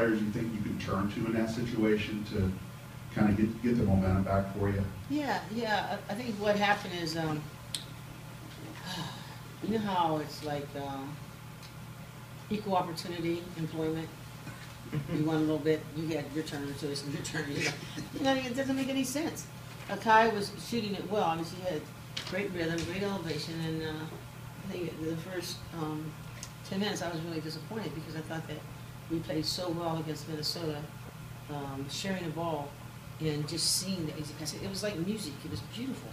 players you think you can turn to in that situation to kind of get the momentum back for you? Yeah. I think what happened is, you know how it's like equal opportunity employment. You won a little bit, you had your turn, so it's your turn. You know, it doesn't make any sense. Kai was shooting it well. I mean, she had great rhythm, great elevation, and I think the first 10 minutes I was really disappointed because I thought that we played so well against Minnesota, sharing the ball and just seeing the it was like music. It was beautiful.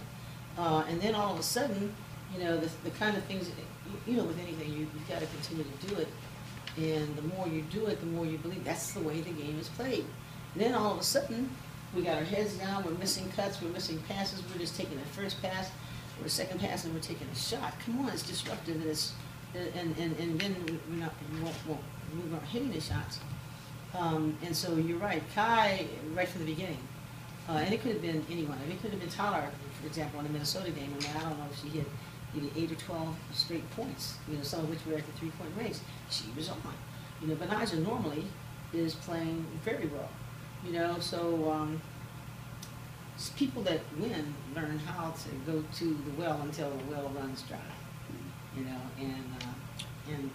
And then all of a sudden, you know, the kind of things, you know, with anything, you've got to continue to do it. And the more you do it, the more you believe that's the way the game is played. And then all of a sudden, we got our heads down, we're missing cuts, we're missing passes, we're just taking the first pass, or the second pass, and we're taking a shot. Come on, it's disruptive, and then we weren't hitting the shots. And so you're right, Kai, right from the beginning, and it could have been anyone. I mean, it could have been Tyler, for example, in the Minnesota game. I mean, I don't know if she hit either 8 or 12 straight points, you know, some of which were at the three-point range. She was on. You know, Benaja normally is playing very well, you know, so people that win learn how to go to the well until the well runs dry, you know, and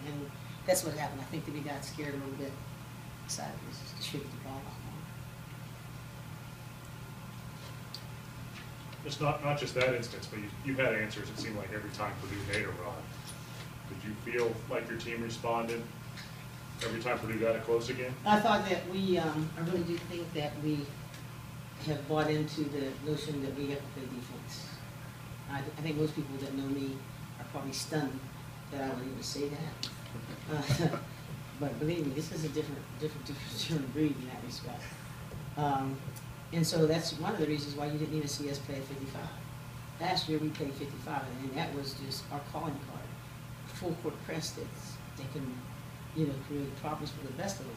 that's what happened. I think that we got scared a little bit, decided to distribute the ball out more. It's not just that instance, but you had answers, it seemed like, every time Purdue made a run. Did you feel like your team responded every time Purdue got it close again? I thought that I really do think that we have bought into the notion that we have to play defense. I think most people that know me are probably stunned that I would even say that. But believe me, this is a different breed in that respect. And so that's one of the reasons why you didn't even see us play at 55. Last year we played 55, and that was just our calling card. Full court press that can, you know, create problems for the best of them.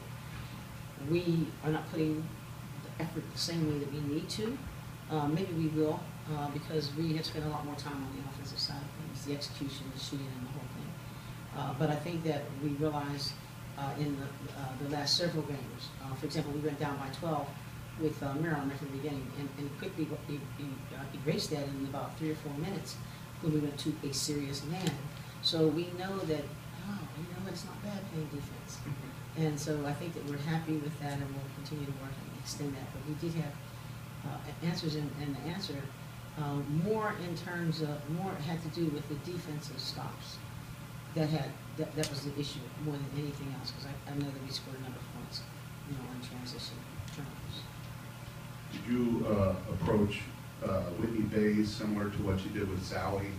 We are not putting the effort the same way that we need to. Maybe we will, because we have spent a lot more time on the offensive side of things, the execution, the shooting, and the whole thing. But I think that we realized in the last several games, for example, we went down by 12 with Maryland from the beginning, and quickly erased that in about 3 or 4 minutes when we went to a serious man. So we know that, you know, it's not bad playing defense. And so I think that we're happy with that, and we'll continue to work and extend that. But we did have answers, and the answer more in terms of, more had to do with the defensive stops. That was the issue more than anything else, because I know that we scored a number of points, you know, on transition turnovers. Did you approach Whitney Bays similar to what you did with Sally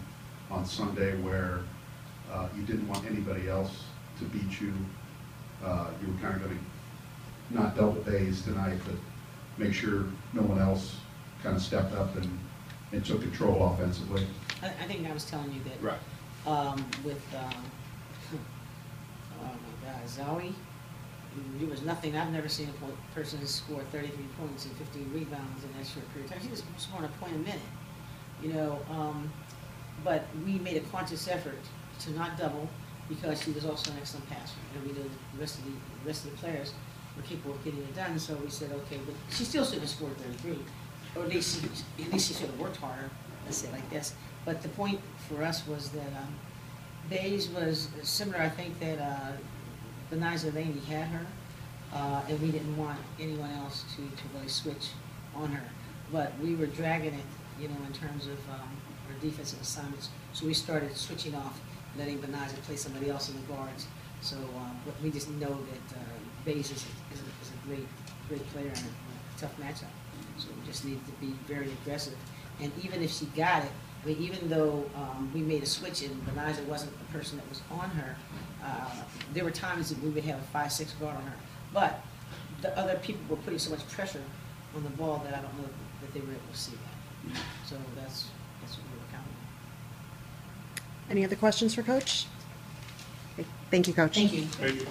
on Sunday, where you didn't want anybody else to beat you? You were kind of going to not double Bays tonight, but make sure no one else kind of stepped up and took control offensively. I think I was telling you that. Right. With oh my God, Zoe, there was nothing. I've never seen a person score 33 points and 15 rebounds in that short period of time. She was scoring a point a minute, you know. But we made a conscious effort to not double, because she was also an excellent passer, and we knew the rest of the players were capable of getting it done. So we said, okay, but she still should have scored 33, or at least she should have worked harder. Let's say like this. But the point for us was that Bays was similar. I think that Benaja Laney had her, and we didn't want anyone else to really switch on her. But we were dragging it, you know, in terms of our defensive assignments. So we started switching off, letting Benaja play somebody else in the guards. So but we just know that Bays is a great player and a tough matchup. So we just needed to be very aggressive. And even if she got it, I mean, even though we made a switch and Benaja wasn't the person that was on her, there were times that we would have a 5-6 guard on her. But the other people were putting so much pressure on the ball that I don't know that they were able to see that. So that's what we were counting on. Any other questions for Coach? Okay. Thank you, Coach. Thank you. Thank you.